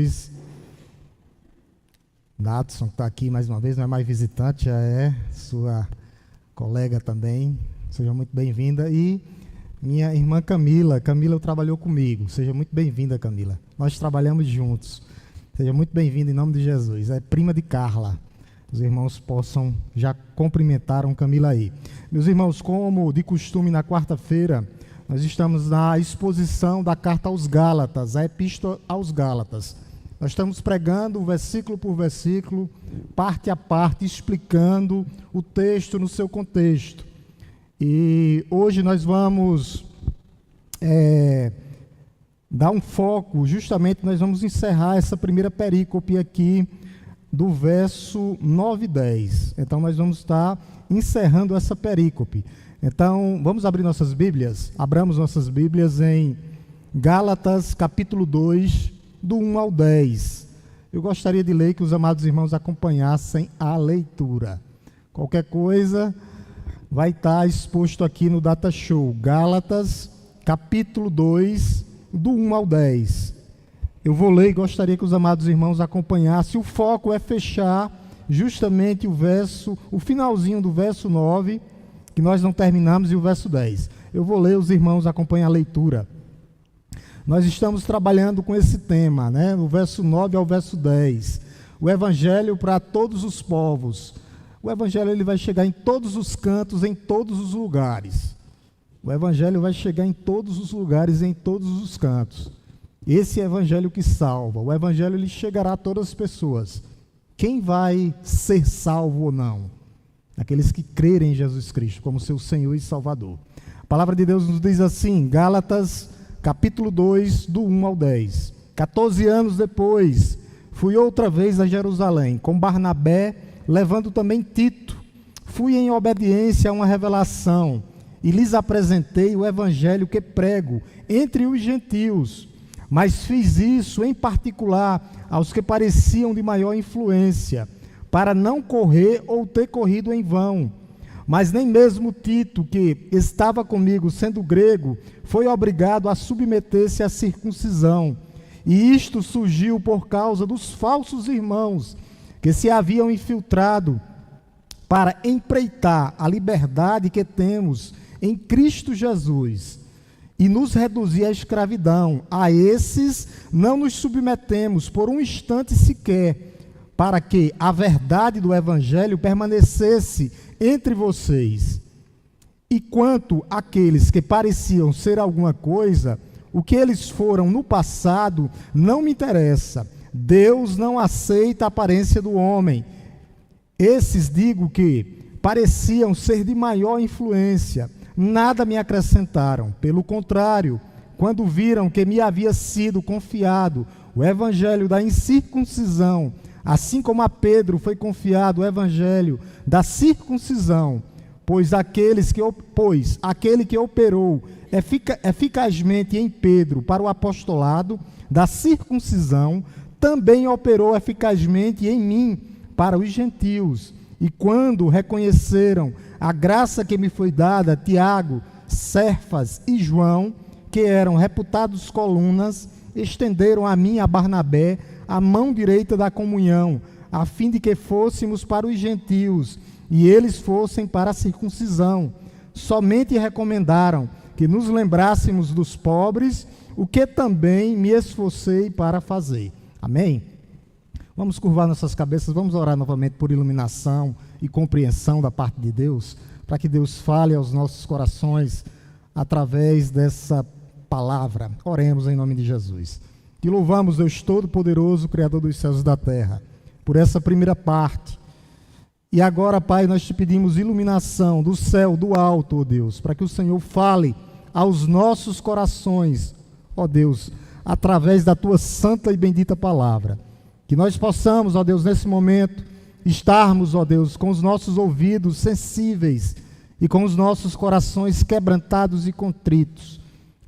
Jesus. Natson, que está aqui mais uma vez, não é mais visitante, já é sua colega também. Seja muito bem-vinda. E minha irmã Camila. Camila trabalhou comigo. Seja muito bem-vinda, Camila. Nós trabalhamos juntos. Seja muito bem-vinda em nome de Jesus. É prima de Carla. Os irmãos possam já cumprimentaram Camila aí. Meus irmãos, como de costume na quarta-feira, nós estamos na exposição da carta aos Gálatas, a epístola aos Gálatas. Nós estamos pregando versículo por versículo, parte a parte, explicando o texto no seu contexto. E hoje nós vamos dar um foco, justamente nós vamos encerrar essa primeira perícope aqui, do verso 9 e 10. Então nós vamos estar encerrando essa perícope. Então vamos abrir nossas Bíblias? Abramos nossas Bíblias em Gálatas capítulo 2, do 1 ao 10. Eu gostaria de ler que os amados irmãos acompanhassem a leitura. Qualquer coisa vai estar exposto aqui no Data Show. Gálatas capítulo 2, do 1 ao 10. Eu vou ler e gostaria que os amados irmãos acompanhassem. O foco é fechar justamente o finalzinho do verso 9, que nós não terminamos, e o verso 10. Eu vou ler, os irmãos acompanham a leitura. Nós estamos trabalhando com esse tema, né? Do verso 9 ao verso 10. O Evangelho para todos os povos. O Evangelho ele vai chegar em todos os cantos, em todos os lugares. O Evangelho vai chegar em todos os lugares, em todos os cantos. Esse é o Evangelho que salva. O Evangelho ele chegará a todas as pessoas. Quem vai ser salvo ou não? Aqueles que crerem em Jesus Cristo como seu Senhor e Salvador. A palavra de Deus nos diz assim, Gálatas capítulo 2, do 1 ao 10. 14 anos depois, fui outra vez a Jerusalém, com Barnabé, levando também Tito. Fui em obediência a uma revelação, e lhes apresentei o evangelho que prego entre os gentios. Mas fiz isso em particular aos que pareciam de maior influência, para não correr ou ter corrido em vão. Mas nem mesmo Tito, que estava comigo, sendo grego, foi obrigado a submeter-se à circuncisão. E isto surgiu por causa dos falsos irmãos, que se haviam infiltrado para empreitar a liberdade que temos em Cristo Jesus, e nos reduzir à escravidão. A esses não nos submetemos por um instante sequer, para que a verdade do Evangelho permanecesse entre vocês. E quanto àqueles que pareciam ser alguma coisa, o que eles foram no passado não me interessa. Deus não aceita a aparência do homem. Esses, digo que pareciam ser de maior influência, nada me acrescentaram. Pelo contrário, quando viram que me havia sido confiado o evangelho da incircuncisão, assim como a Pedro foi confiado o evangelho da circuncisão, pois aquele que operou eficazmente em Pedro para o apostolado da circuncisão, também operou eficazmente em mim para os gentios. E quando reconheceram a graça que me foi dada, Tiago, Cefas e João, que eram reputados colunas, estenderam a mim, a Barnabé, a mão direita da comunhão, a fim de que fôssemos para os gentios, e eles fossem para a circuncisão. Somente recomendaram que nos lembrássemos dos pobres, o que também me esforcei para fazer. Amém? Vamos curvar nossas cabeças, vamos orar novamente por iluminação e compreensão da parte de Deus, para que Deus fale aos nossos corações através dessa palavra. Oremos em nome de Jesus. Te louvamos, Deus Todo-Poderoso, Criador dos céus e da terra, por essa primeira parte. E agora, Pai, nós te pedimos iluminação do céu, do alto, ó Deus, para que o Senhor fale aos nossos corações, ó Deus, através da tua santa e bendita palavra. Que nós possamos, ó Deus, nesse momento, estarmos, ó Deus, com os nossos ouvidos sensíveis e com os nossos corações quebrantados e contritos,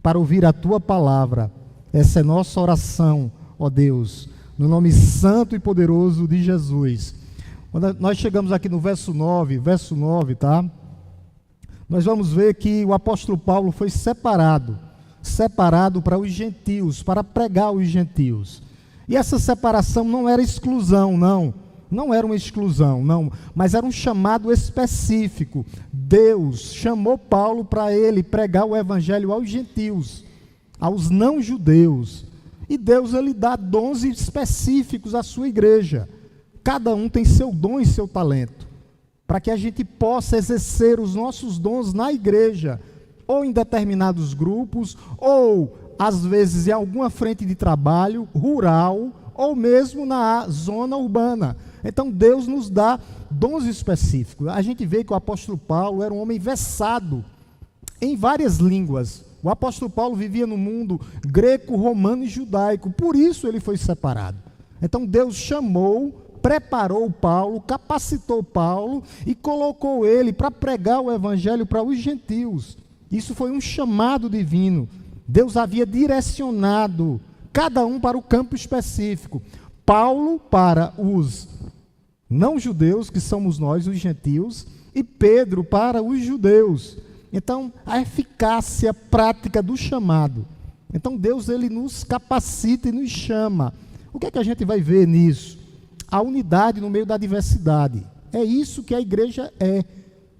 para ouvir a tua palavra. Essa é nossa oração, ó Deus, no nome santo e poderoso de Jesus. Quando nós chegamos aqui no verso 9, tá? Nós vamos ver que o apóstolo Paulo foi separado para os gentios, para pregar aos gentios. E essa separação não era exclusão, não. Não era uma exclusão, não, mas era um chamado específico. Deus chamou Paulo para ele pregar o evangelho aos gentios, aos não-judeus. E Deus, ele dá dons específicos à sua igreja. Cada um tem seu dom e seu talento, para que a gente possa exercer os nossos dons na igreja, ou em determinados grupos, ou às vezes em alguma frente de trabalho rural, ou mesmo na zona urbana. Então Deus nos dá dons específicos. A gente vê que o apóstolo Paulo era um homem versado em várias línguas. O apóstolo Paulo vivia no mundo greco, romano e judaico, por isso ele foi separado. Então Deus chamou, preparou Paulo, capacitou Paulo e colocou ele para pregar o evangelho para os gentios. Isso foi um chamado divino. Deus havia direcionado cada um para o campo específico. Paulo para os não-judeus, que somos nós, os gentios, e Pedro para os judeus. Então, a eficácia prática do chamado. Então, Deus, ele nos capacita e nos chama. O que é que a gente vai ver nisso? A unidade no meio da diversidade. É isso que a igreja é.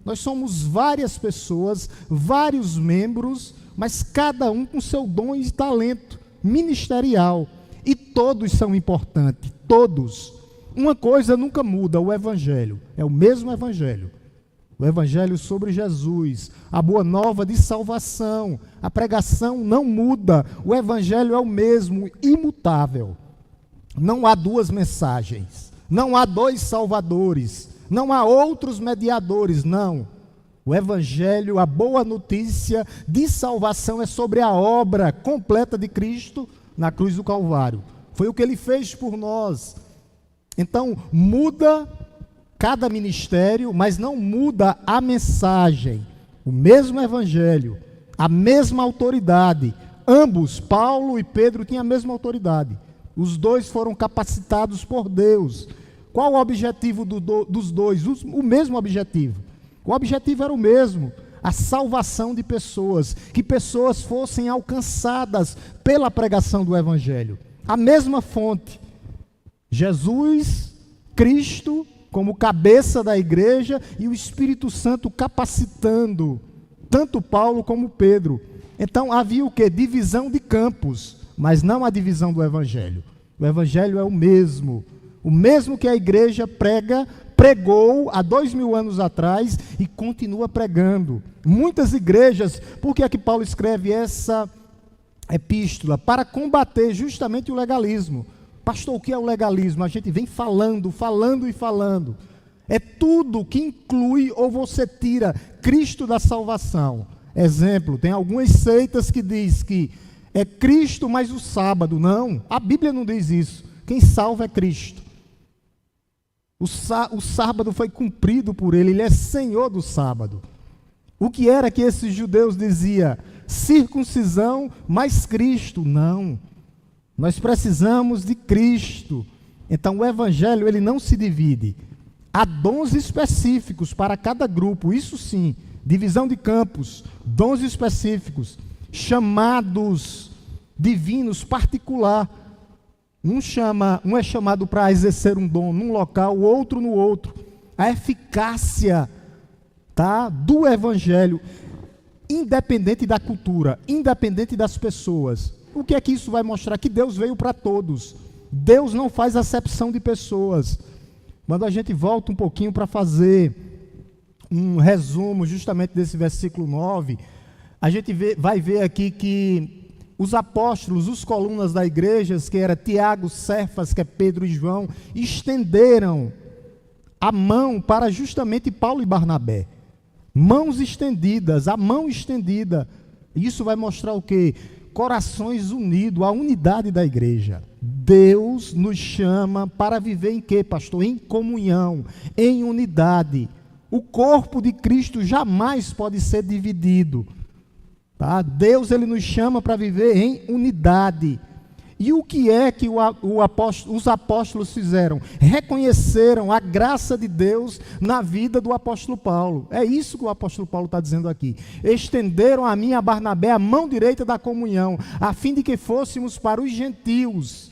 Nós somos várias pessoas, vários membros, mas cada um com seu dom e talento ministerial. E todos são importantes, todos. Uma coisa nunca muda, o evangelho. É o mesmo evangelho. O evangelho sobre Jesus, a boa nova de salvação. A pregação não muda, o evangelho é o mesmo, imutável. Não há duas mensagens, não há dois salvadores, não há outros mediadores, não. O evangelho, a boa notícia de salvação é sobre a obra completa de Cristo na cruz do Calvário. Foi o que ele fez por nós. Então, muda cada ministério, mas não muda a mensagem. O mesmo evangelho, a mesma autoridade. Ambos, Paulo e Pedro, tinham a mesma autoridade. Os dois foram capacitados por Deus. Qual o objetivo dos dois? O mesmo objetivo. O objetivo era o mesmo, a salvação de pessoas, que pessoas fossem alcançadas pela pregação do evangelho. A mesma fonte. Jesus, Cristo, como cabeça da igreja, e o Espírito Santo capacitando tanto Paulo como Pedro. Então havia o quê? Divisão de campos, mas não a divisão do evangelho. O evangelho é o mesmo que a igreja pregou há 2000 anos atrás e continua pregando. Muitas igrejas, por que é que Paulo escreve essa epístola? Para combater justamente o legalismo. Pastor, o que é o legalismo? A gente vem falando. É tudo que inclui ou você tira Cristo da salvação. Exemplo, tem algumas seitas que diz que é Cristo mais o sábado. Não, a Bíblia não diz isso. Quem salva é Cristo. O sábado foi cumprido por ele é Senhor do sábado. O que era que esses judeus diziam? Circuncisão mais Cristo. Não. Nós precisamos de Cristo. Então o evangelho, ele não se divide. Há dons específicos para cada grupo, isso sim. Divisão de campos, dons específicos, chamados divinos particular. Um é chamado para exercer um dom num local, o outro no outro. A eficácia, do evangelho, independente da cultura, independente das pessoas. O que é que isso vai mostrar? Que Deus veio para todos. Deus não faz acepção de pessoas. Quando a gente volta um pouquinho para fazer um resumo justamente desse versículo 9, a gente vai ver aqui que os apóstolos, os colunas da igreja, que era Tiago, Cefas, que é Pedro e João, estenderam a mão para justamente Paulo e Barnabé. Mãos estendidas, a mão estendida. Isso vai mostrar o quê? Corações unidos, a unidade da igreja. Deus nos chama para viver em quê, pastor? Em comunhão, em unidade. O corpo de Cristo jamais pode ser dividido. Deus, ele nos chama para viver em unidade. E o que é que os apóstolos fizeram? Reconheceram a graça de Deus na vida do apóstolo Paulo. É isso que o apóstolo Paulo está dizendo aqui. Estenderam a mim e a Barnabé a mão direita da comunhão, a fim de que fôssemos para os gentios.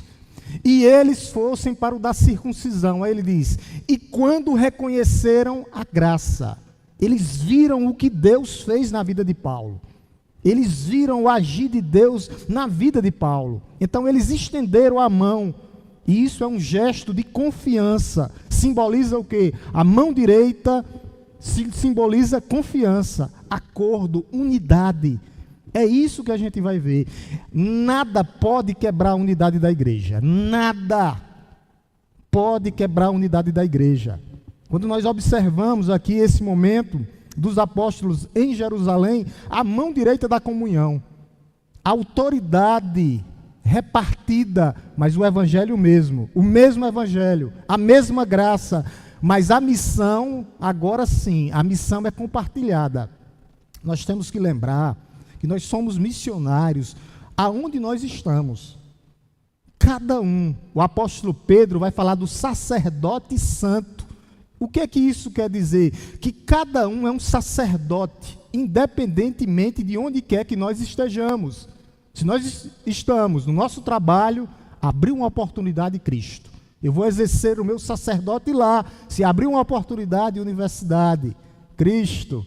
e eles fossem para o da circuncisão. Aí ele diz, e quando reconheceram a graça, eles viram o que Deus fez na vida de Paulo. Eles viram o agir de Deus na vida de Paulo. Então eles estenderam a mão. E isso é um gesto de confiança. Simboliza o quê? A mão direita simboliza confiança, acordo, unidade. É isso que a gente vai ver. Nada pode quebrar a unidade da igreja. Nada pode quebrar a unidade da igreja. Quando nós observamos aqui esse momento dos apóstolos em Jerusalém, a mão direita da comunhão, a autoridade repartida, mas o evangelho mesmo, o mesmo evangelho, a mesma graça, mas a missão, agora sim, a missão é compartilhada. Nós temos que lembrar que nós somos missionários aonde nós estamos. Cada um. O apóstolo Pedro vai falar do sacerdote santo. O que é que isso quer dizer? Que cada um é um sacerdote, independentemente de onde quer que nós estejamos. Se nós estamos no nosso trabalho, abrir uma oportunidade de Cristo. Eu vou exercer o meu sacerdote lá. Se abrir uma oportunidade, universidade, Cristo.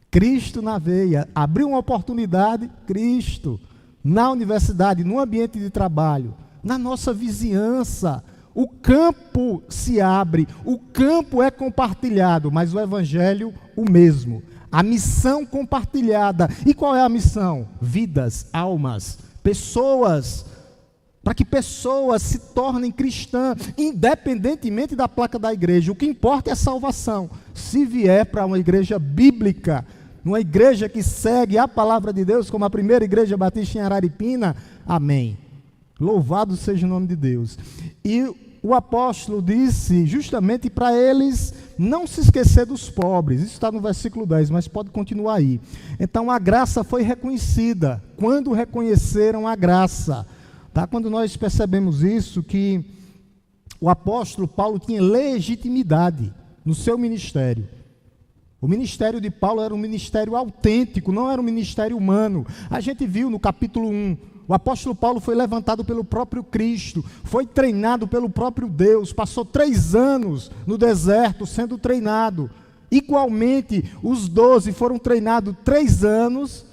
Cristo na veia. Abrir uma oportunidade, Cristo. Na universidade, no ambiente de trabalho, na nossa vizinhança. O campo se abre, o campo é compartilhado, mas o evangelho o mesmo. A missão compartilhada. E qual é a missão? Vidas, almas, pessoas. Para que pessoas se tornem cristãs, independentemente da placa da igreja. O que importa é a salvação. Se vier para uma igreja bíblica, uma igreja que segue a palavra de Deus, como a primeira igreja batista em Araripina, amém. Louvado seja o nome de Deus. E o apóstolo disse justamente para eles não se esquecer dos pobres. Isso está no versículo 10, mas pode continuar aí. Então a graça foi reconhecida. Quando reconheceram a graça, tá? Quando nós percebemos isso, que o apóstolo Paulo tinha legitimidade no seu ministério. O ministério de Paulo era um ministério autêntico, não era um ministério humano. A gente viu no capítulo 1, o apóstolo Paulo foi levantado pelo próprio Cristo, foi treinado pelo próprio Deus, passou 3 anos no deserto sendo treinado. Igualmente, os 12 foram treinados 3 anos,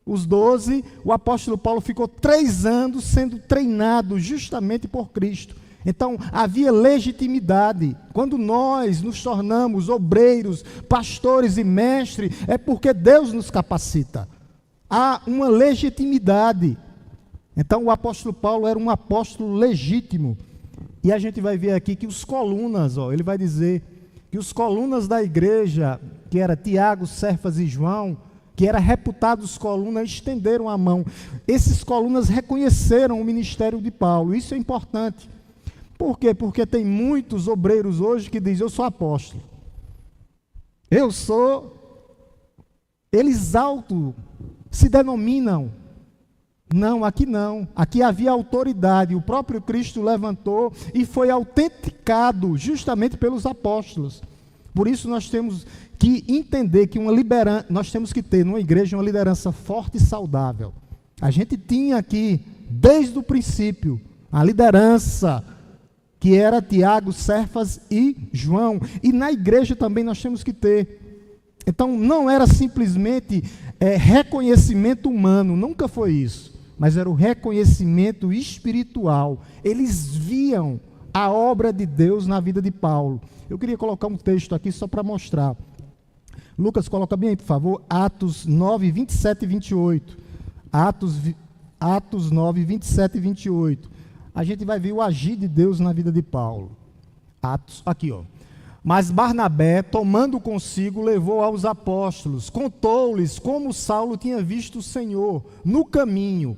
os 12, o apóstolo Paulo ficou 3 anos sendo treinado justamente por Cristo. Então, havia legitimidade. Quando nós nos tornamos obreiros, pastores e mestres, é porque Deus nos capacita. Há uma legitimidade. Então, o apóstolo Paulo era um apóstolo legítimo. E a gente vai ver aqui que os colunas, ele vai dizer que os colunas da igreja, que era Tiago, Cefas e João, que eram reputados colunas, estenderam a mão. Esses colunas reconheceram o ministério de Paulo. Isso é importante. Por quê? Porque tem muitos obreiros hoje que dizem, eu sou apóstolo. Eu sou. Eles auto se denominam. Não, aqui não. Aqui havia autoridade. O próprio Cristo levantou e foi autenticado justamente pelos apóstolos. Por isso nós temos que entender que nós temos que ter numa igreja uma liderança forte e saudável. A gente tinha aqui, desde o princípio, a liderança que era Tiago, Cefas e João. E na igreja também nós temos que ter. Então não era simplesmente reconhecimento humano, nunca foi isso. Mas era o reconhecimento espiritual. Eles viam a obra de Deus na vida de Paulo. Eu queria colocar um texto aqui só para mostrar. Lucas, coloca bem aí, por favor. Atos 9, 27 e 28. Atos 9, 27 e 28. A gente vai ver o agir de Deus na vida de Paulo. Atos, aqui Mas Barnabé, tomando consigo, levou aos apóstolos, contou-lhes como Saulo tinha visto o Senhor no caminho,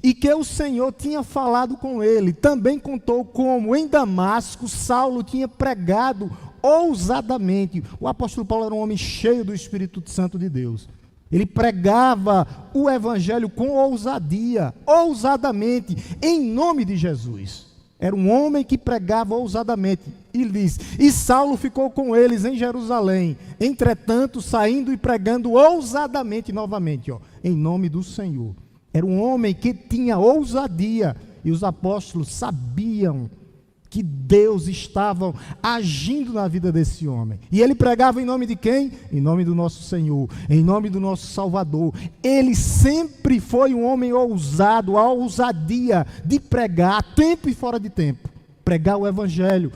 e que o Senhor tinha falado com ele. Também contou como em Damasco Saulo tinha pregado ousadamente. O apóstolo Paulo era um homem cheio do Espírito Santo de Deus. Ele pregava o evangelho com ousadia, ousadamente, em nome de Jesus. Era um homem que pregava ousadamente. E diz, e Saulo ficou com eles em Jerusalém, entretanto, saindo e pregando ousadamente novamente, em nome do Senhor. Era um homem que tinha ousadia. e os apóstolos sabiam que Deus estava agindo na vida desse homem. E ele pregava em nome de quem? Em nome do nosso Senhor, em nome do nosso Salvador. Ele sempre foi um homem ousado, a ousadia de pregar, a tempo e fora de tempo. Pregar o Evangelho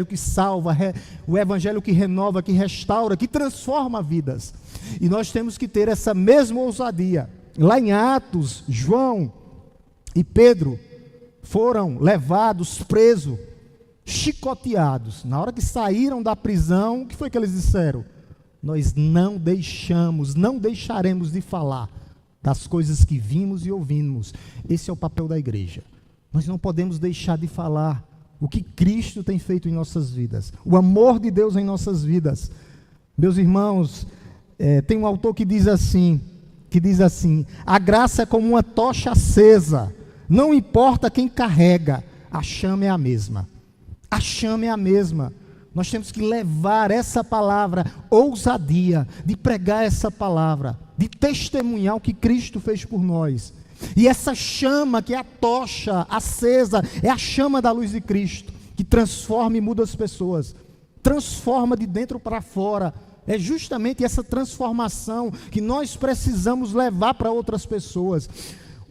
que salva, o Evangelho que renova, que restaura, que transforma vidas. E nós temos que ter essa mesma ousadia. Lá em Atos, João e Pedro foram levados, presos, chicoteados. Na hora que saíram da prisão, o que foi que eles disseram? Nós não deixaremos de falar das coisas que vimos e ouvimos. Esse é o papel da igreja. Nós não podemos deixar de falar o que Cristo tem feito em nossas vidas, o amor de Deus em nossas vidas. Meus irmãos, tem um autor que diz assim, a graça é como uma tocha acesa, não importa quem carrega, a chama é a mesma. A chama é a mesma. Nós temos que levar essa palavra, ousadia, de pregar essa palavra, de testemunhar o que Cristo fez por nós. E essa chama, que é a tocha acesa, é a chama da luz de Cristo, que transforma e muda as pessoas, transforma de dentro para fora. É justamente essa transformação que nós precisamos levar para outras pessoas.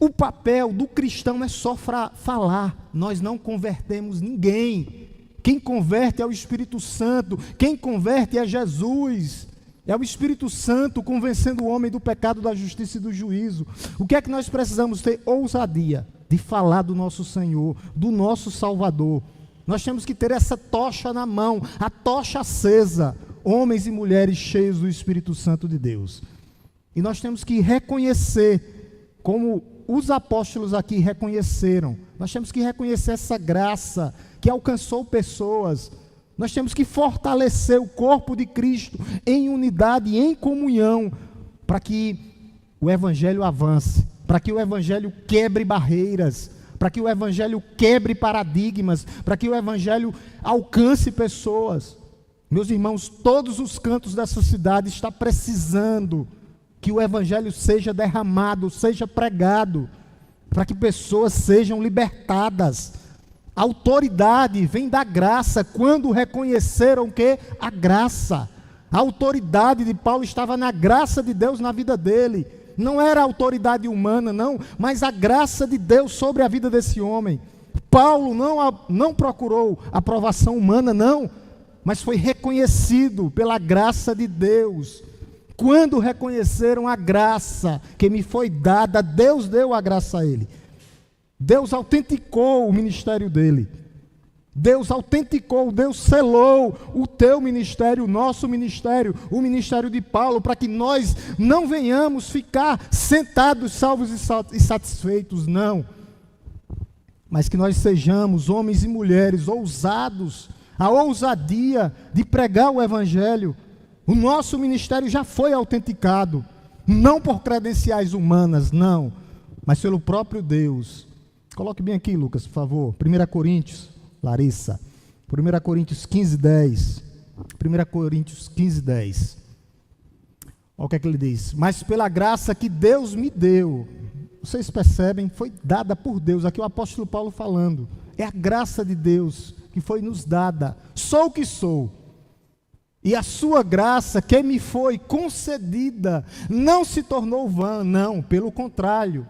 O papel do cristão é só falar, nós não convertemos ninguém. Quem converte é o Espírito Santo, quem converte é Jesus. É o Espírito Santo convencendo o homem do pecado, da justiça e do juízo. O que é que nós precisamos ter? Ousadia de falar do nosso Senhor, do nosso Salvador. Nós temos que ter essa tocha na mão, a tocha acesa, homens e mulheres cheios do Espírito Santo de Deus. E nós temos que reconhecer, como os apóstolos aqui reconheceram, nós temos que reconhecer essa graça que alcançou pessoas. Nós temos que fortalecer o corpo de Cristo em unidade e em comunhão, para que o Evangelho avance, para que o Evangelho quebre barreiras, para que o Evangelho quebre paradigmas, para que o Evangelho alcance pessoas. Meus irmãos, todos os cantos dessa cidade estão precisando que o Evangelho seja derramado, seja pregado, para que pessoas sejam libertadas. A autoridade vem da graça, quando reconheceram que a graça, a autoridade de Paulo estava na graça de Deus na vida dele, não era a autoridade humana não, mas a graça de Deus sobre a vida desse homem. Paulo não procurou aprovação humana não, mas foi reconhecido pela graça de Deus. Quando reconheceram a graça que me foi dada, Deus deu a graça a ele. Deus autenticou o ministério dele. Deus autenticou, Deus selou o teu ministério, o nosso ministério, o ministério de Paulo, para que nós não venhamos ficar sentados, salvos e satisfeitos, não. Mas que nós sejamos homens e mulheres ousados, a ousadia de pregar o Evangelho. O nosso ministério já foi autenticado, não por credenciais humanas, não, mas pelo próprio Deus. Coloque bem aqui, Lucas, por favor. 1 Coríntios, Larissa. 1 Coríntios 15:10. 1 Coríntios 15:10. Olha o que é que ele diz. Mas pela graça que Deus me deu, vocês percebem, foi dada por Deus. Aqui o apóstolo Paulo falando. É a graça de Deus que foi nos dada. Sou o que sou. E a sua graça que me foi concedida não se tornou vã, não, pelo contrário,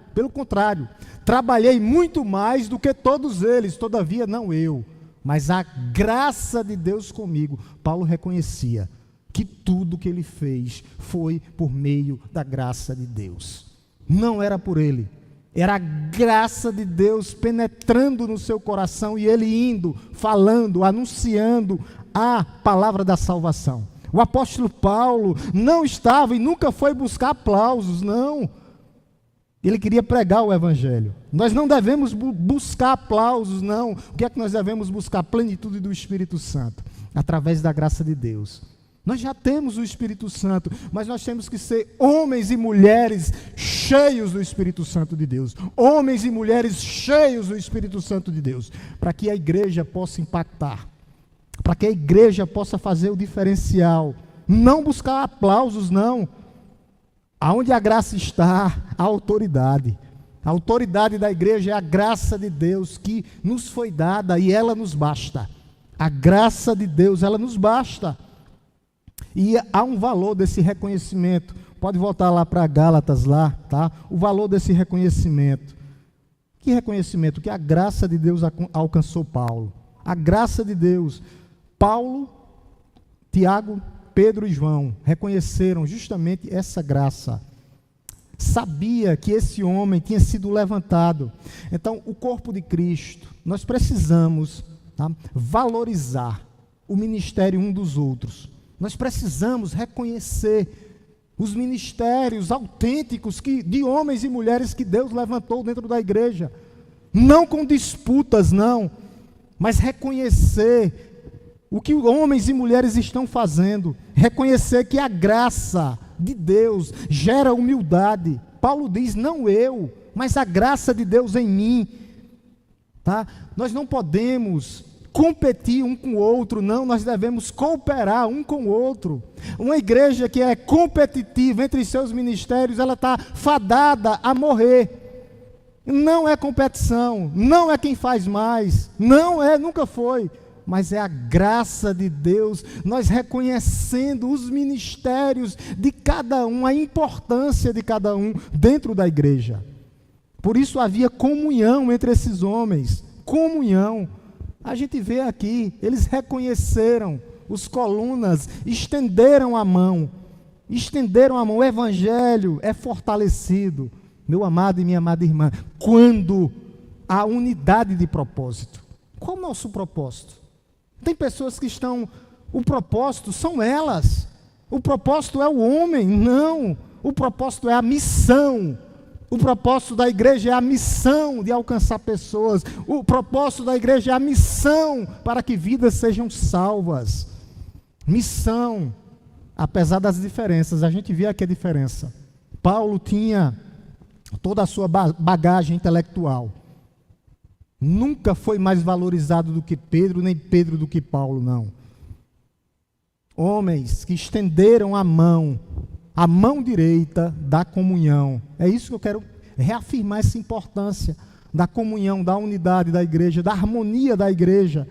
trabalhei muito mais do que todos eles, todavia não eu, mas a graça de Deus comigo. Paulo reconhecia que tudo que ele fez foi por meio da graça de Deus, não era por ele, era a graça de Deus penetrando no seu coração e ele indo, falando, anunciando a palavra da salvação. O apóstolo Paulo não estava e nunca foi buscar aplausos, não. Ele queria pregar o Evangelho. Nós não devemos buscar aplausos, não. O que é que nós devemos buscar? A plenitude do Espírito Santo, através da graça de Deus. Nós já temos o Espírito Santo, mas nós temos que ser homens e mulheres cheios do Espírito Santo de Deus. Homens e mulheres cheios do Espírito Santo de Deus, para que a igreja possa impactar, para que a igreja possa fazer o diferencial. Não buscar aplausos, não. Aonde a graça está, a autoridade. A autoridade da igreja é a graça de Deus que nos foi dada e ela nos basta. A graça de Deus, ela nos basta. E há um valor desse reconhecimento. Pode voltar lá para Gálatas lá, tá? O valor desse reconhecimento. Que reconhecimento? Que a graça de Deus alcançou Paulo. A graça de Deus. Paulo, Tiago, Pedro e João reconheceram justamente essa graça. Sabia que esse homem tinha sido levantado. Então, o corpo de Cristo, nós precisamos, tá, valorizar o ministério um dos outros. Nós precisamos reconhecer os ministérios autênticos de homens e mulheres que Deus levantou dentro da igreja. Não com disputas, não, mas reconhecer o que homens e mulheres estão fazendo. Reconhecer que a graça de Deus gera humildade. Paulo diz, não eu, mas a graça de Deus em mim. Tá? Nós não podemos competir um com o outro, não, nós devemos cooperar um com o outro. Uma igreja que é competitiva entre seus ministérios, ela está fadada a morrer. Não é competição, não é quem faz mais, não é, nunca foi, mas é a graça de Deus, nós reconhecendo os ministérios de cada um, a importância de cada um dentro da igreja. Por isso havia comunhão entre esses homens, comunhão. A gente vê aqui, eles reconheceram, os colunas estenderam a mão, o evangelho é fortalecido, meu amado e minha amada irmã, quando há unidade de propósito. Qual o nosso propósito? Tem pessoas que estão, o propósito são elas, o propósito é o homem, não, o propósito é a missão. O propósito da igreja é a missão de alcançar pessoas. O propósito da igreja é a missão para que vidas sejam salvas. Missão, apesar das diferenças, a gente vê aqui a diferença. Paulo tinha toda a sua bagagem intelectual. Nunca foi mais valorizado do que Pedro, nem Pedro do que Paulo, não. Homens que estenderam a mão direita da comunhão. É isso que eu quero reafirmar, essa importância da comunhão, da unidade da igreja, da harmonia da igreja.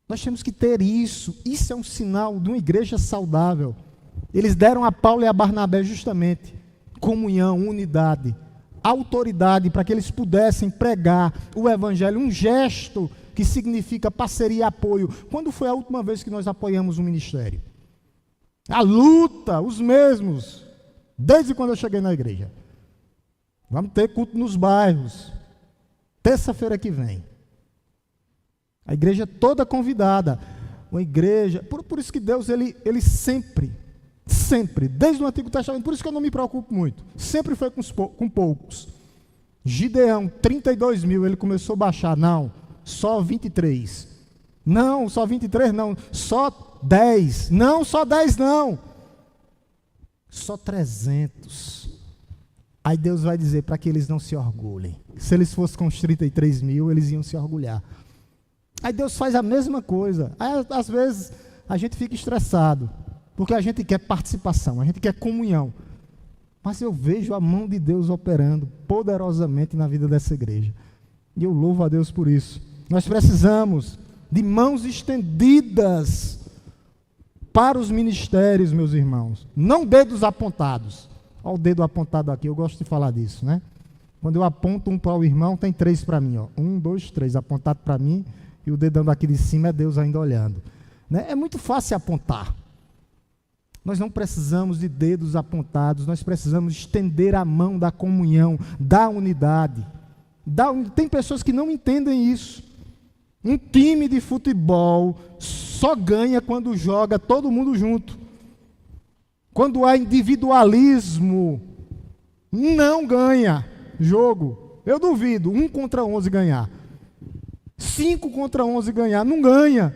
Nós temos que ter isso. Isso é um sinal de uma igreja saudável. Eles deram a Paulo e a Barnabé justamente comunhão, unidade, autoridade para que eles pudessem pregar o evangelho, um gesto que significa parceria e apoio. Quando foi a última vez que nós apoiamos um ministério? A luta, os mesmos, desde quando eu cheguei na igreja. Vamos ter culto nos bairros, terça-feira que vem. A igreja toda convidada. Uma igreja, por isso que Deus, ele sempre, desde o Antigo Testamento, por isso que eu não me preocupo muito, sempre foi com poucos. Gideão, 32 mil, ele começou a baixar, não, só 23. Não, só 23 não, só 10, não, só 10 não, só 300. Aí Deus vai dizer para que eles não se orgulhem. Se eles fossem com os 33 mil, eles iam se orgulhar. Aí Deus faz a mesma coisa. Aí, às vezes a gente fica estressado, porque a gente quer participação, a gente quer comunhão. Mas eu vejo a mão de Deus operando poderosamente na vida dessa igreja. E eu louvo a Deus por isso. Nós precisamos de mãos estendidas para os ministérios, meus irmãos. Não dedos apontados. Olha o dedo apontado aqui, eu gosto de falar disso, né? Quando eu aponto um para o irmão, tem 3 para mim. Ó. 1, 2, 3, apontado para mim, e o dedão daqui de cima é Deus ainda olhando. Né? É muito fácil apontar. Nós não precisamos de dedos apontados, nós precisamos estender a mão da comunhão, da unidade. Tem pessoas que não entendem isso. Um time de futebol só ganha quando joga todo mundo junto. Quando há individualismo, não ganha jogo. Eu duvido, 1 contra 11 ganhar. 5 contra 11 ganhar, não ganha.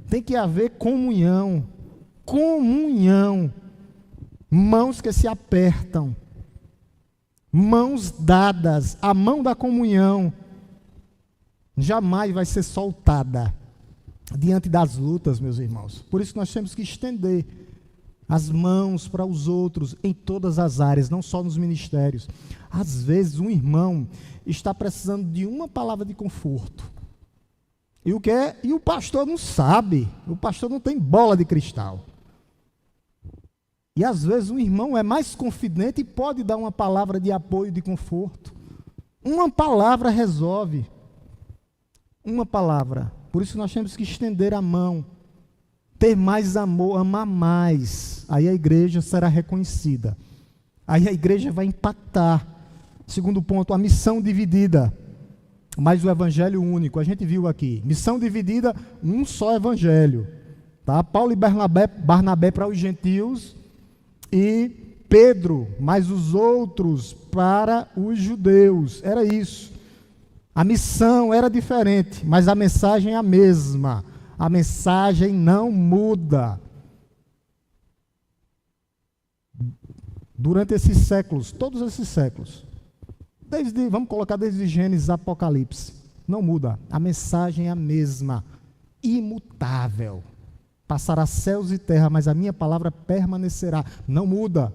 Tem que haver comunhão. Comunhão. Mãos que se apertam. Mãos dadas. A mão da comunhão jamais vai ser soltada diante das lutas, meus irmãos. Por isso nós temos que estender as mãos para os outros em todas as áreas, não só nos ministérios. Às vezes um irmão está precisando de uma palavra de conforto. E o que é? E o pastor não sabe, o pastor não tem bola de cristal. E às vezes um irmão é mais confidente e pode dar uma palavra de apoio, de conforto. Uma palavra resolve. Uma palavra. Por isso nós temos que estender a mão, ter mais amor, amar mais. Aí a igreja será reconhecida. Aí a igreja vai impactar. Segundo ponto, a missão dividida, mas o evangelho único. A gente viu aqui, missão dividida, um só evangelho. Tá? Paulo e Barnabé para os gentios e Pedro, mais os outros para os judeus. Era isso. A missão era diferente, mas a mensagem é a mesma. A mensagem não muda. Durante esses séculos, todos esses séculos, vamos colocar desde Gênesis a Apocalipse, não muda. A mensagem é a mesma, imutável. Passará céus e terra, mas a minha palavra permanecerá. Não muda.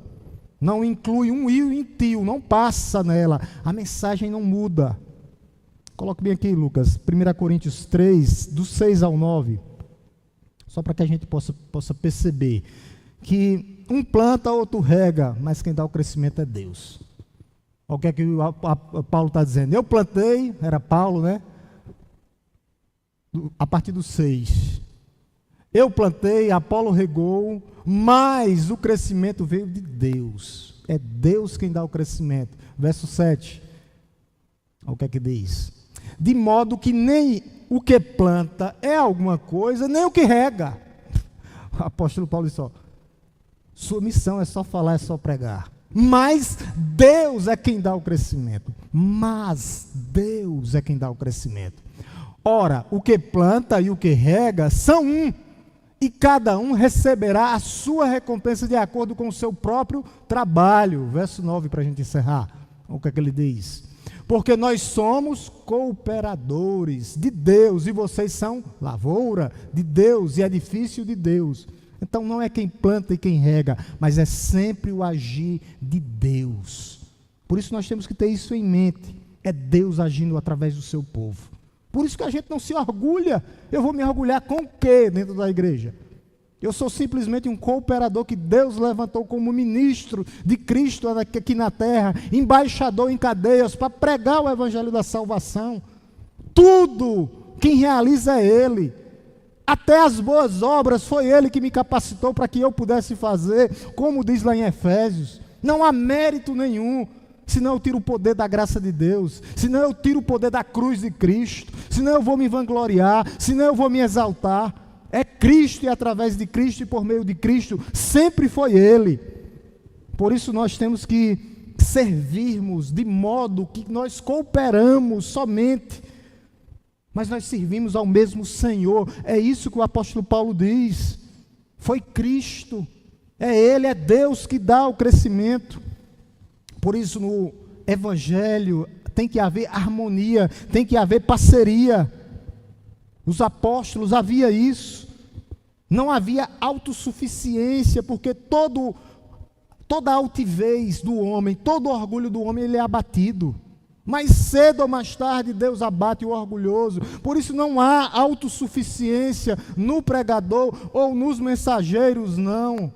Não inclui um io e um tio, não passa nela. A mensagem não muda. Coloque bem aqui, Lucas, 1 Coríntios 3, do 6 ao 9, só para que a gente possa perceber que um planta, outro rega, mas quem dá o crescimento é Deus. Olha o que é que Paulo está dizendo. Eu plantei, era Paulo, né? A partir do 6. Eu plantei, Apolo regou, mas o crescimento veio de Deus. É Deus quem dá o crescimento. Verso 7. Olha o que é que diz. De modo que nem o que planta é alguma coisa, nem o que rega. O apóstolo Paulo disse, ó, sua missão é só falar, é só pregar. Mas Deus é quem dá o crescimento. Mas Deus é quem dá o crescimento. Ora, o que planta e o que rega são um, e cada um receberá a sua recompensa de acordo com o seu próprio trabalho. Verso 9 para a gente encerrar. Olha o que é que ele diz. Porque nós somos cooperadores de Deus, e vocês são lavoura de Deus e edifício de Deus. Então não é quem planta e quem rega, mas é sempre o agir de Deus. Por isso nós temos que ter isso em mente. É Deus agindo através do seu povo. Por isso que a gente não se orgulha. Eu vou me orgulhar com o quê dentro da igreja? Eu sou simplesmente um cooperador que Deus levantou como ministro de Cristo aqui na terra, embaixador em cadeias, para pregar o evangelho da salvação. Tudo, quem realiza é Ele. Até as boas obras foi Ele que me capacitou para que eu pudesse fazer, como diz lá em Efésios. Não há mérito nenhum, senão eu tiro o poder da graça de Deus, senão eu tiro o poder da cruz de Cristo, senão eu vou me vangloriar, senão eu vou me exaltar. É Cristo, e através de Cristo e por meio de Cristo, sempre foi Ele. Por isso nós temos que servirmos de modo que nós cooperamos somente, mas nós servimos ao mesmo Senhor. É isso que o apóstolo Paulo diz. Foi Cristo, é Ele, é Deus que dá o crescimento. Por isso no Evangelho tem que haver harmonia, tem que haver parceria. Os apóstolos havia isso. Não havia autossuficiência, porque toda a altivez do homem, todo o orgulho do homem, ele é abatido. Mais cedo ou mais tarde, Deus abate o orgulhoso. Por isso não há autossuficiência no pregador ou nos mensageiros, não.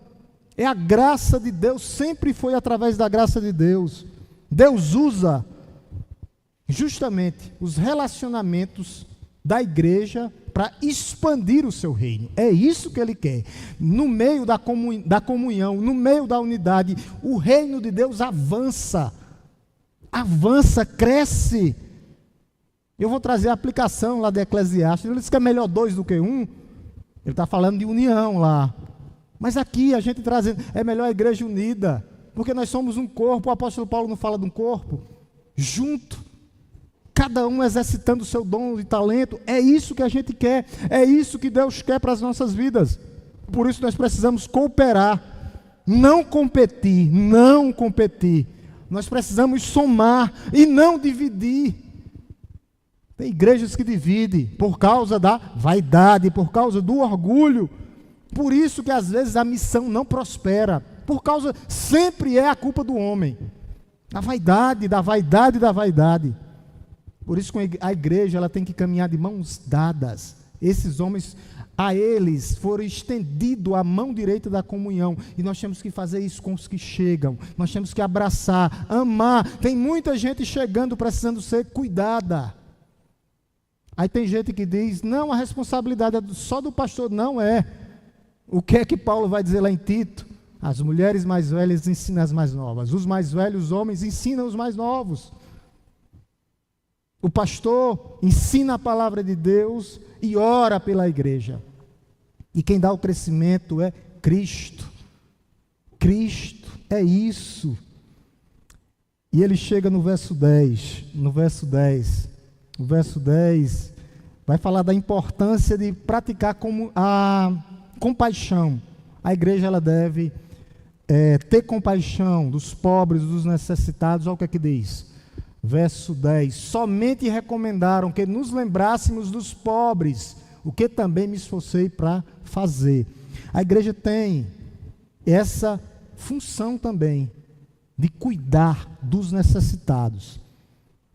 É a graça de Deus, sempre foi através da graça de Deus. Deus usa justamente os relacionamentos da igreja para expandir o seu reino. É isso que Ele quer. No meio da comunhão, no meio da unidade, o reino de Deus avança, cresce. Eu vou trazer a aplicação lá de Eclesiastes. Ele diz que é melhor 2 do que 1. Ele está falando de união lá. Mas aqui a gente trazendo, é melhor a igreja unida, porque nós somos um corpo. O apóstolo Paulo não fala de um corpo? Junto. Cada um exercitando o seu dom e talento. É isso que a gente quer. É isso que Deus quer para as nossas vidas. Por isso nós precisamos cooperar. Não competir. Não competir. Nós precisamos somar e não dividir. Tem igrejas que dividem por causa da vaidade, por causa do orgulho. Por isso que às vezes a missão não prospera, sempre é a culpa do homem, da vaidade, da vaidade, da vaidade. Por isso que a igreja ela tem que caminhar de mãos dadas. Esses homens, a eles foram estendido a mão direita da comunhão, e nós temos que fazer isso com os que chegam, nós temos que abraçar, amar. Tem muita gente chegando precisando ser cuidada. Aí tem gente que diz, não, a responsabilidade é só do pastor. Não é. O que é que Paulo vai dizer lá em Tito? As mulheres mais velhas ensinam as mais novas, os mais velhos homens ensinam os mais novos. O pastor ensina a palavra de Deus e ora pela igreja. E quem dá o crescimento é Cristo. Cristo, é isso. E ele chega no verso 10. O verso 10 vai falar da importância de praticar como a compaixão. A igreja ela deve ter compaixão dos pobres, dos necessitados. Olha o que é que diz. Verso 10. Somente recomendaram que nos lembrássemos dos pobres, o que também me esforcei para fazer. A igreja tem essa função também, de cuidar dos necessitados.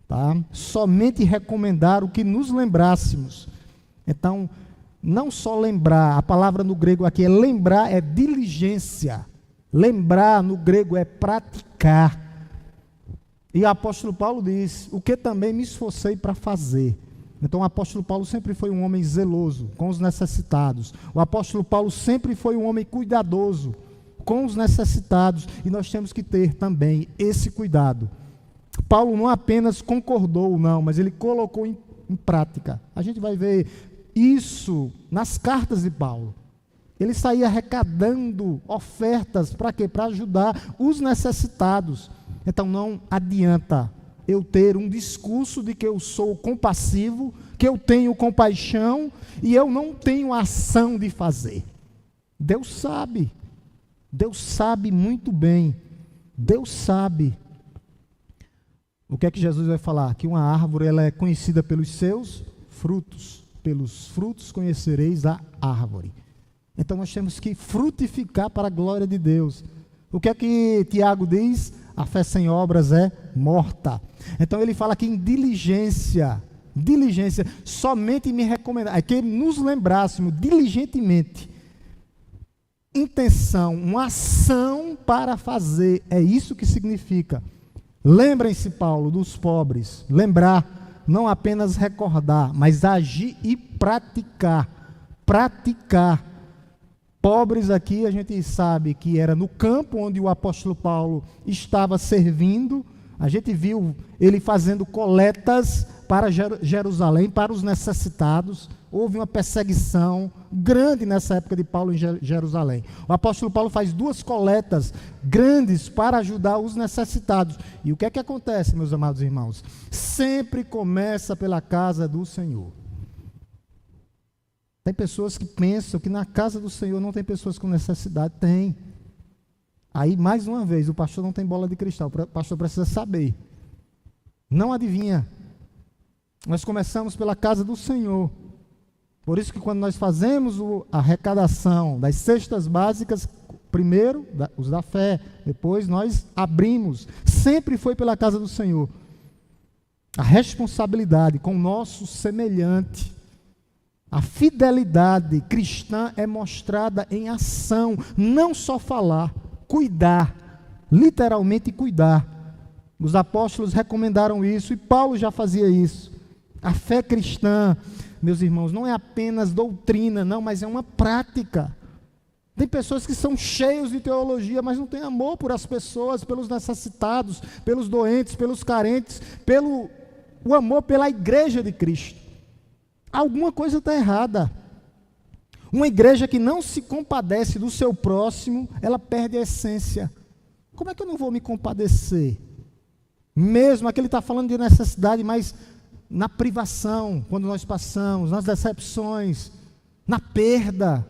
Tá? Somente recomendaram que nos lembrássemos. Então, não só lembrar, a palavra no grego aqui é lembrar, é diligência. Lembrar no grego é praticar. E o apóstolo Paulo diz, o que também me esforcei para fazer. Então o apóstolo Paulo sempre foi um homem zeloso com os necessitados. O apóstolo Paulo sempre foi um homem cuidadoso com os necessitados. E nós temos que ter também esse cuidado. Paulo não apenas concordou, não, mas ele colocou em prática. A gente vai ver isso nas cartas de Paulo. Ele saía arrecadando ofertas para quê? Para ajudar os necessitados. Então não adianta eu ter um discurso de que eu sou compassivo, que eu tenho compaixão e eu não tenho ação de fazer. Deus sabe muito bem, Deus sabe. O que é que Jesus vai falar? Que uma árvore ela é conhecida pelos seus frutos, pelos frutos conhecereis a árvore. Então nós temos que frutificar para a glória de Deus. O que é que Tiago diz? A fé sem obras é morta. Então ele fala que em diligência, somente me recomendar, é que nos lembrássemos diligentemente, intenção, uma ação para fazer, é isso que significa. Lembrem-se, Paulo, dos pobres, lembrar, não apenas recordar, mas agir e praticar, pobres aqui a gente sabe que era no campo onde o apóstolo Paulo estava servindo. A gente viu ele fazendo coletas para Jerusalém, para os necessitados. Houve uma perseguição grande nessa época de Paulo em Jerusalém. O apóstolo Paulo faz 2 coletas grandes para ajudar os necessitados. E o que é que acontece, meus amados irmãos? Sempre começa pela casa do Senhor. Tem pessoas que pensam que na casa do Senhor não tem pessoas com necessidade. Tem. Aí, mais uma vez, o pastor não tem bola de cristal. O pastor precisa saber. Não adivinha. Nós começamos pela casa do Senhor. Por isso que quando nós fazemos a arrecadação das cestas básicas, primeiro os da fé, depois nós abrimos. Sempre foi pela casa do Senhor. A responsabilidade com o nosso semelhante. A fidelidade cristã é mostrada em ação, não só falar, cuidar, literalmente cuidar. Os apóstolos recomendaram isso e Paulo já fazia isso. A fé cristã, meus irmãos, não é apenas doutrina, não, mas é uma prática. Tem pessoas que são cheias de teologia, mas não têm amor por as pessoas, pelos necessitados, pelos doentes, pelos carentes, o amor pela igreja de Cristo. Alguma coisa está errada. Uma igreja que não se compadece do seu próximo, ela perde a essência. Como é que eu não vou me compadecer? Mesmo, aqui ele está falando de necessidade, mas na privação, quando nós passamos, nas decepções, na perda,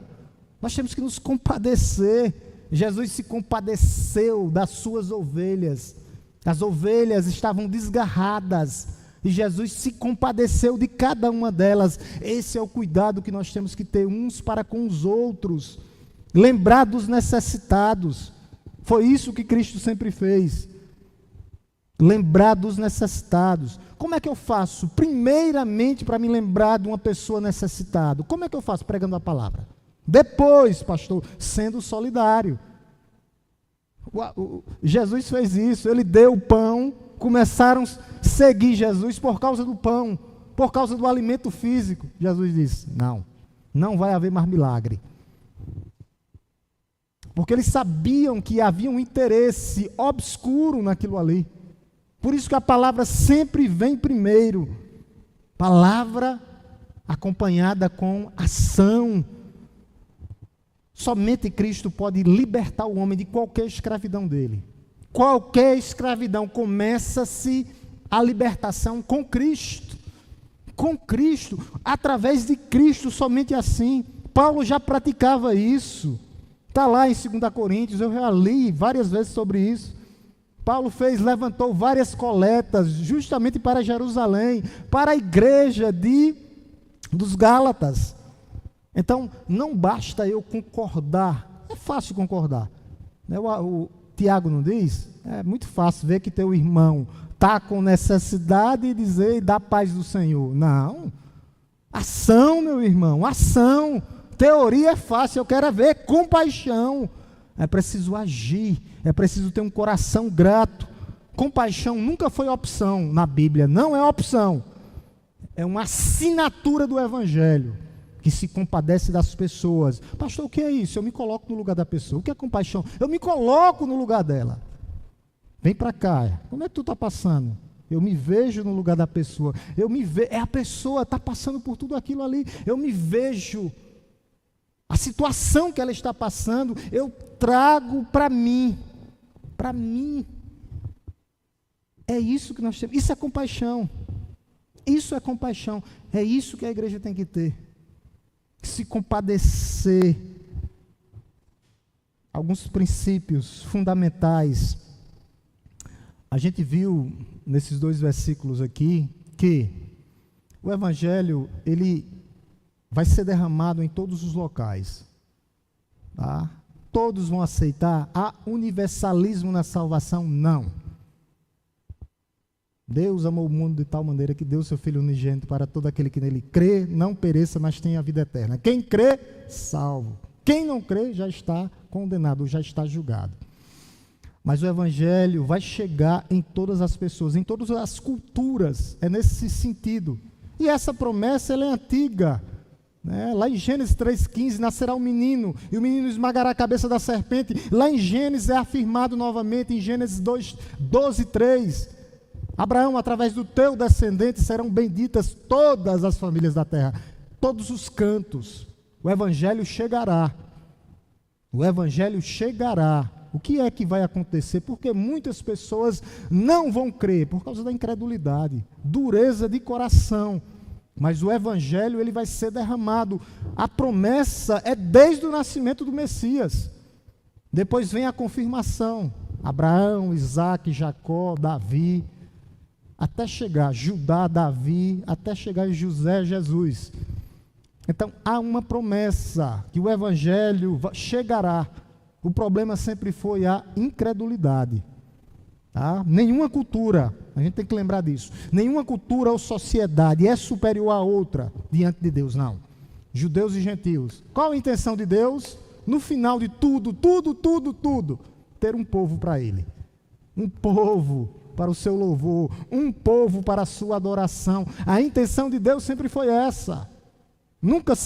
nós temos que nos compadecer. Jesus se compadeceu das suas ovelhas. As ovelhas estavam desgarradas. E Jesus se compadeceu de cada uma delas. Esse é o cuidado que nós temos que ter uns para com os outros. lembrar dos necessitados. Foi isso que Cristo sempre fez. Lembrar dos necessitados. Como é que eu faço? Primeiramente, para me lembrar de uma pessoa necessitada. Como é que eu faço? Pregando a palavra. Depois, pastor, sendo solidário. Jesus fez isso, ele deu o pão, começaram a seguir Jesus por causa do pão, por causa do alimento físico. Jesus disse, não vai haver mais milagre. Porque eles sabiam que havia um interesse obscuro naquilo ali. Por isso que a palavra sempre vem primeiro. Palavra acompanhada com ação. Somente Cristo pode libertar o homem de qualquer escravidão dele. Qualquer escravidão começa-se a libertação com Cristo. Com Cristo, através de Cristo, somente assim. Paulo já praticava isso. Está lá em 2 Coríntios, eu já li várias vezes sobre isso. Paulo levantou várias coletas, justamente para Jerusalém, para a igreja dos Gálatas. Então, não basta eu concordar, é fácil concordar. O Tiago não diz? É muito fácil ver que teu irmão está com necessidade e dizer, dá paz do Senhor. Não, ação, meu irmão, ação. Teoria é fácil, eu quero ver compaixão. É preciso agir, é preciso ter um coração grato. Compaixão nunca foi opção na Bíblia, não é opção. É uma assinatura do Evangelho, que se compadece das pessoas. Pastor, o que é isso? Eu me coloco no lugar da pessoa. O que é compaixão? Eu me coloco no lugar dela. Vem para cá, como é que tu está passando? Eu me vejo no lugar da pessoa. A pessoa está passando por tudo aquilo ali. Eu me vejo. A situação que ela está passando, eu trago para mim. Para mim. É isso que nós temos. Isso é compaixão. Isso é compaixão. É isso que a igreja tem que ter. Se compadecer. Alguns princípios fundamentais. A gente viu nesses 2 versículos aqui que o Evangelho, ele vai ser derramado em todos os locais. Tá? Todos vão aceitar? Há universalismo na salvação? Não. Deus amou o mundo de tal maneira que deu seu Filho unigênito para todo aquele que nele crê, não pereça, mas tenha a vida eterna. Quem crê, salvo. Quem não crê, já está condenado, já está julgado. Mas o Evangelho vai chegar em todas as pessoas, em todas as culturas. É nesse sentido. E essa promessa, ela é antiga. Lá em Gênesis 3,15, nascerá um menino, e o menino esmagará a cabeça da serpente. Lá em Gênesis é afirmado novamente, em Gênesis 12:3. Abraão, através do teu descendente, serão benditas todas as famílias da terra, todos os cantos. O Evangelho chegará. O Evangelho chegará. O que é que vai acontecer? Porque muitas pessoas não vão crer, por causa da incredulidade, dureza de coração. Mas o Evangelho, ele vai ser derramado. A promessa é desde o nascimento do Messias. Depois vem a confirmação. Abraão, Isaac, Jacó, Davi, até chegar Judá, Davi, até chegar em José, Jesus. Então, há uma promessa que o Evangelho chegará. O problema sempre foi a incredulidade. Tá? Nenhuma cultura, a gente tem que lembrar disso, nenhuma cultura ou sociedade é superior à outra diante de Deus, não. Judeus e gentios. Qual a intenção de Deus? No final de tudo, ter um povo para Ele. Um povo para o seu louvor, um povo para a sua adoração. A intenção de Deus sempre foi essa. Nunca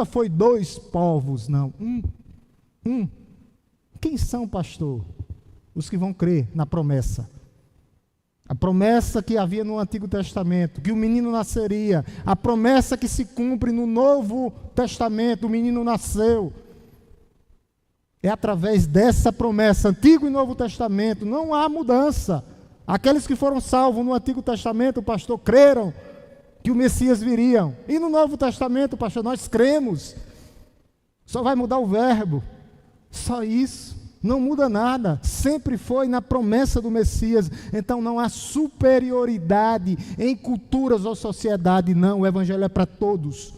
foi 2 povos, não. Um. Quem são, pastor? Os que vão crer na promessa. A promessa que havia no Antigo Testamento, que o menino nasceria. A promessa que se cumpre no Novo Testamento, o menino nasceu. É através dessa promessa, Antigo e Novo Testamento, não há mudança. Aqueles que foram salvos no Antigo Testamento, pastor, creram que o Messias viria. E no Novo Testamento, pastor, nós cremos. Só vai mudar o verbo. Só isso. Não muda nada, sempre foi na promessa do Messias. Então não há superioridade em culturas ou sociedade, não. O Evangelho é para todos.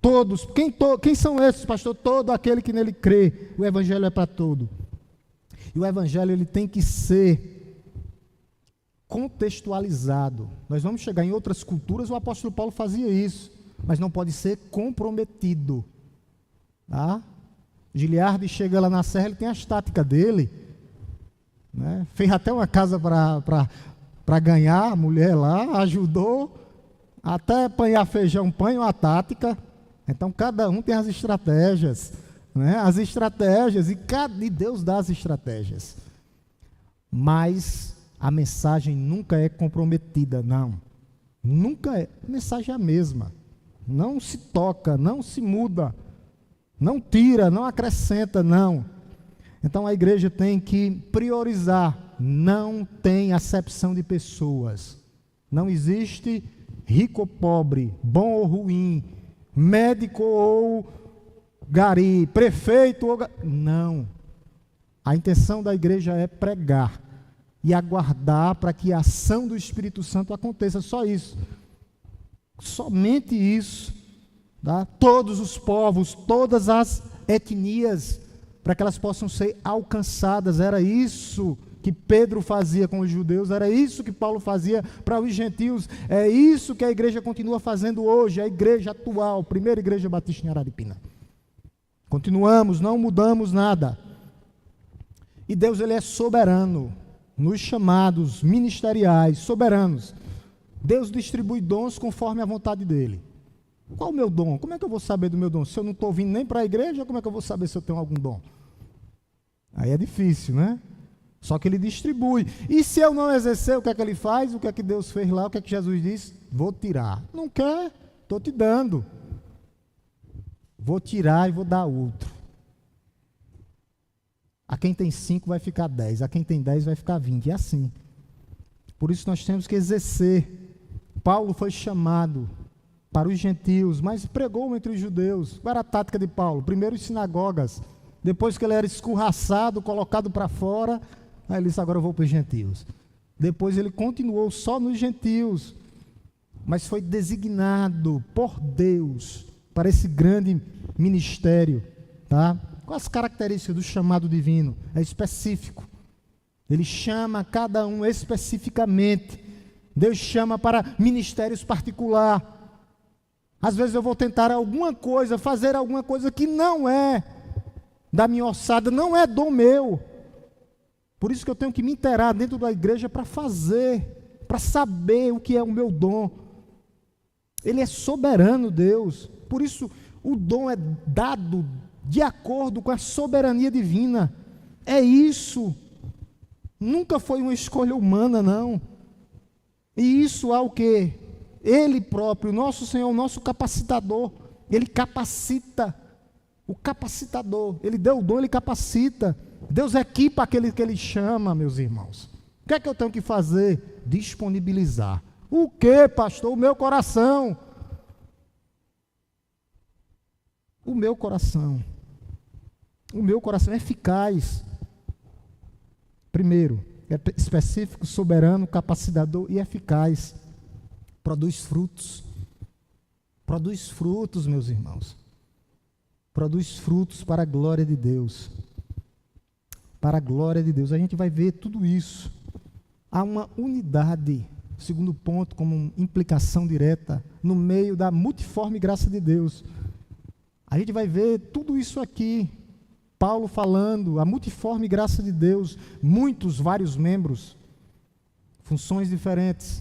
Todos. Quem são esses, pastor? Todo aquele que nele crê. O evangelho é para todo. E o evangelho ele tem que ser contextualizado. Nós vamos chegar em outras culturas, o apóstolo Paulo fazia isso, mas não pode ser comprometido. Tá? Giliardi chega lá na serra, ele tem a estática dele, né? Fez até uma casa para ganhar a mulher lá, ajudou, até apanhar feijão, põe uma tática. Então cada um tem as estratégias, né? As estratégias, e Deus dá as estratégias. Mas a mensagem nunca é comprometida, não. Nunca é. A mensagem é a mesma. Não se toca, não se muda, não tira, não acrescenta, não. Então a igreja tem que priorizar. Não tem acepção de pessoas. Não existe rico ou pobre, bom ou ruim, médico ou gari, prefeito ou... Não. A intenção da igreja é pregar e aguardar para que a ação do Espírito Santo aconteça. Só isso. Somente isso. Tá? Todos os povos, todas as etnias, para que elas possam ser alcançadas. Era isso que Pedro fazia com os judeus, era isso que Paulo fazia para os gentios, é isso que a igreja continua fazendo hoje, a igreja atual, primeira igreja batista em Araripina. Continuamos, não mudamos nada. E Deus ele é soberano nos chamados ministeriais, soberanos. Deus distribui dons conforme a vontade dele. Qual o meu dom? Como é que eu vou saber do meu dom? Se eu não estou vindo nem para a igreja, como é que eu vou saber se eu tenho algum dom? Aí é difícil, né? Só que ele distribui. E se eu não exercer, o que é que ele faz? O que é que Deus fez lá? O que é que Jesus disse? Vou tirar. Não quer? Estou te dando. Vou tirar e vou dar outro. A quem tem 5 vai ficar 10. A quem tem 10 vai ficar 20. É assim. Por isso nós temos que exercer. Paulo foi chamado para os gentios, mas pregou entre os judeus. Qual era a tática de Paulo? Primeiro as sinagogas. Depois que ele era escorraçado, colocado para fora, aí ele disse, agora eu vou para os gentios. Depois ele continuou só nos gentios, mas foi designado por Deus para esse grande ministério. Tá? Quais as características do chamado divino? É específico. Ele chama cada um especificamente. Deus chama para ministérios particulares. Às vezes eu vou tentar alguma coisa, fazer alguma coisa que não é da minha ossada, não é dom meu. Por isso que eu tenho que me inteirar dentro da igreja para fazer, para saber o que é o meu dom. Ele é soberano, Deus. Por isso o dom é dado de acordo com a soberania divina. É isso. Nunca foi uma escolha humana, não. E isso é o que? Ele próprio, nosso Senhor, o nosso capacitador. Ele capacita. O capacitador. Ele deu o dom, ele capacita. Deus equipa aquele que ele chama, meus irmãos. O que é que eu tenho que fazer? Disponibilizar. O que, pastor? O meu coração. O meu coração. O meu coração é eficaz. Primeiro, é específico, soberano, capacitador e eficaz. Produz frutos. Produz frutos, meus irmãos. Produz frutos para a glória de Deus. Para a glória de Deus. A gente vai ver tudo isso. Há uma unidade, segundo ponto, como implicação direta, no meio da multiforme graça de Deus. A gente vai ver tudo isso aqui. Paulo falando, a multiforme graça de Deus, vários membros, funções diferentes,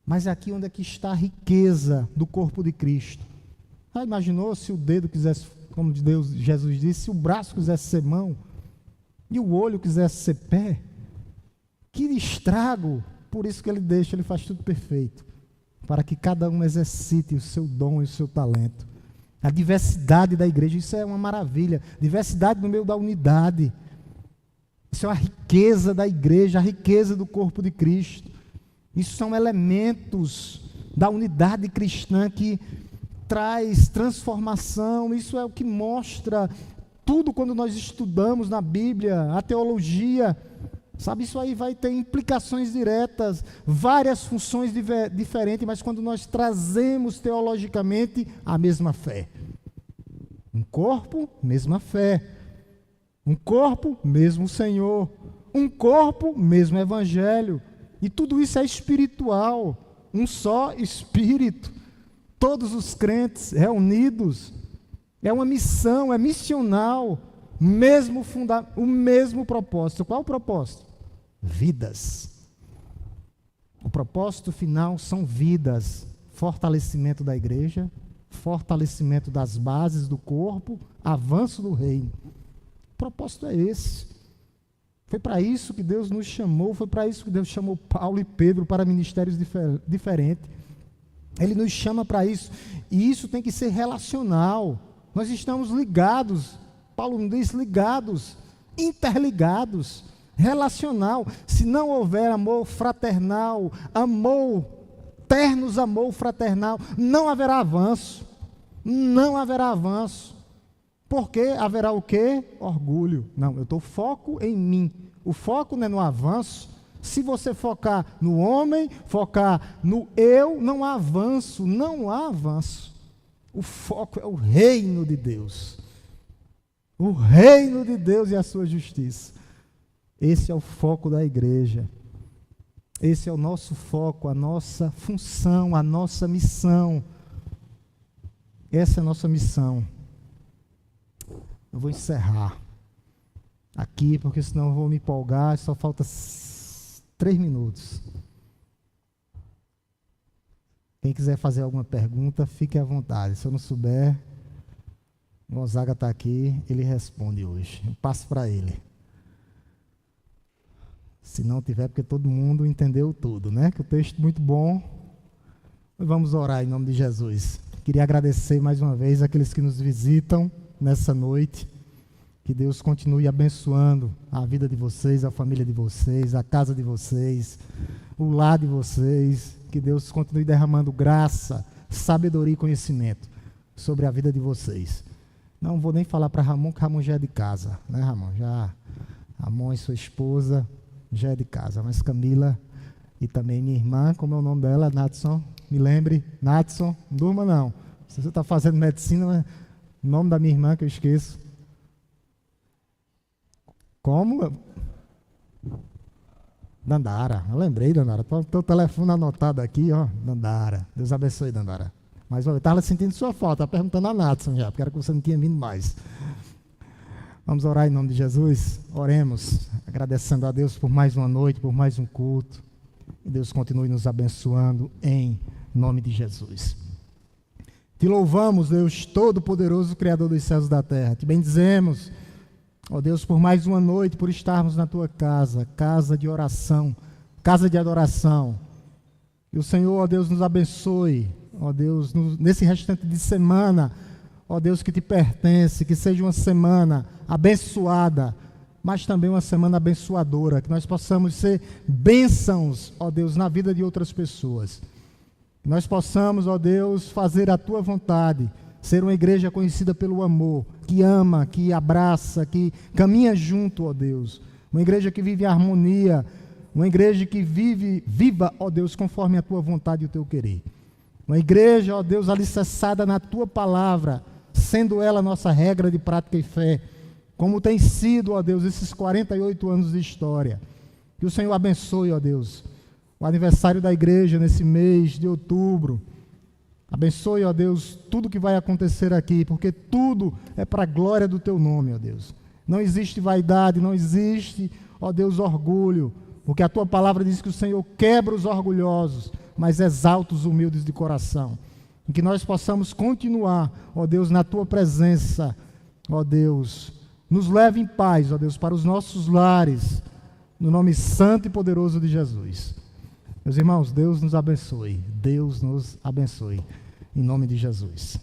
mas é aqui onde é que está a riqueza do corpo de Cristo. Já imaginou se o dedo quisesse, como Jesus disse, se o braço quisesse ser mão, e o olho quisesse ser pé? Que estrago! Por isso que ele faz tudo perfeito, para que cada um exercite o seu dom e o seu talento. A diversidade da igreja, isso é uma maravilha. Diversidade no meio da unidade. Isso é a riqueza da igreja, a riqueza do corpo de Cristo. Isso são elementos da unidade cristã que traz transformação. Isso é o que mostra tudo quando nós estudamos na Bíblia, a teologia. Sabe, isso aí vai ter implicações diretas, várias funções diferentes, mas quando nós trazemos teologicamente a mesma fé. Um corpo, mesma fé. Um corpo, mesmo Senhor. Um corpo, mesmo Evangelho. E tudo isso é espiritual. Um só Espírito. Todos os crentes reunidos. É uma missão, é missional. O mesmo propósito. Qual o propósito? Vidas. O propósito final são vidas. Fortalecimento da igreja, fortalecimento das bases do corpo, avanço do reino. O propósito é esse. Foi para isso que Deus nos chamou, foi para isso que Deus chamou Paulo e Pedro para ministérios diferentes. Ele nos chama para isso, e isso tem que ser relacional. Nós estamos ligados, Paulo nos diz ligados, interligados, relacional. Se não houver amor fraternal, ternos amor fraternal, não haverá avanço. Não haverá avanço. Porque haverá o quê? Orgulho. Não, eu estou foco em mim. O foco não é no avanço. Se você focar no homem, focar no eu, não há avanço, não há avanço. O foco é o reino de Deus. O reino de Deus e a sua justiça. Esse é o foco da igreja. Esse é o nosso foco, a nossa função, a nossa missão. Essa é a nossa missão. Eu vou encerrar aqui, porque senão eu vou me empolgar, só falta 3 minutos. Quem quiser fazer alguma pergunta, fique à vontade. Se eu não souber, Gonzaga está aqui, ele responde hoje. Eu passo para ele. Se não tiver, porque todo mundo entendeu tudo, né? Que o texto é muito bom. Vamos orar em nome de Jesus. Queria agradecer mais uma vez aqueles que nos visitam nessa noite. Que Deus continue abençoando a vida de vocês, a família de vocês, a casa de vocês, o lar de vocês. Que Deus continue derramando graça, sabedoria e conhecimento sobre a vida de vocês. Não vou nem falar para Ramon, que Ramon já é de casa, né, Ramon? Ramon e sua esposa já é de casa, mas Camila e também minha irmã, como é o nome dela, Natson, me lembre, Natson, não durma não. Se você está fazendo medicina, o nome da minha irmã que eu esqueço. Como? Dandara, eu lembrei, Dandara, teu telefone anotado aqui, ó, Dandara, Deus abençoe, Dandara. Mas eu estava sentindo sua falta, estava perguntando a Natson já, porque era que você não tinha vindo mais. Vamos orar em nome de Jesus? Oremos, agradecendo a Deus por mais uma noite, por mais um culto. E Deus continue nos abençoando em nome de Jesus. Te louvamos, Deus Todo-Poderoso, Criador dos céus e da terra. Te bendizemos, ó Deus, por mais uma noite, por estarmos na Tua casa, casa de oração, casa de adoração. E o Senhor, ó Deus, nos abençoe, ó Deus, nesse restante de semana, ó Deus, que te pertence, que seja uma semana abençoada, mas também uma semana abençoadora, que nós possamos ser bênçãos, ó Deus, na vida de outras pessoas. Que nós possamos, ó Deus, fazer a Tua vontade, ser uma igreja conhecida pelo amor, que ama, que abraça, que caminha junto, ó Deus. Uma igreja que vive em harmonia, uma igreja que viva, ó Deus, conforme a Tua vontade e o Teu querer. Uma igreja, ó Deus, alicerçada na Tua palavra, sendo ela a nossa regra de prática e fé, como tem sido, ó Deus, esses 48 anos de história. Que o Senhor abençoe, ó Deus, o aniversário da igreja nesse mês de outubro. Abençoe, ó Deus, tudo que vai acontecer aqui, porque tudo é para a glória do Teu nome, ó Deus. Não existe vaidade, não existe, ó Deus, orgulho, porque a Tua palavra diz que o Senhor quebra os orgulhosos, mas exalta os humildes de coração. E que nós possamos continuar, ó Deus, na Tua presença, ó Deus. Nos leve em paz, ó Deus, para os nossos lares, no nome santo e poderoso de Jesus. Meus irmãos, Deus nos abençoe. Deus nos abençoe. Em nome de Jesus.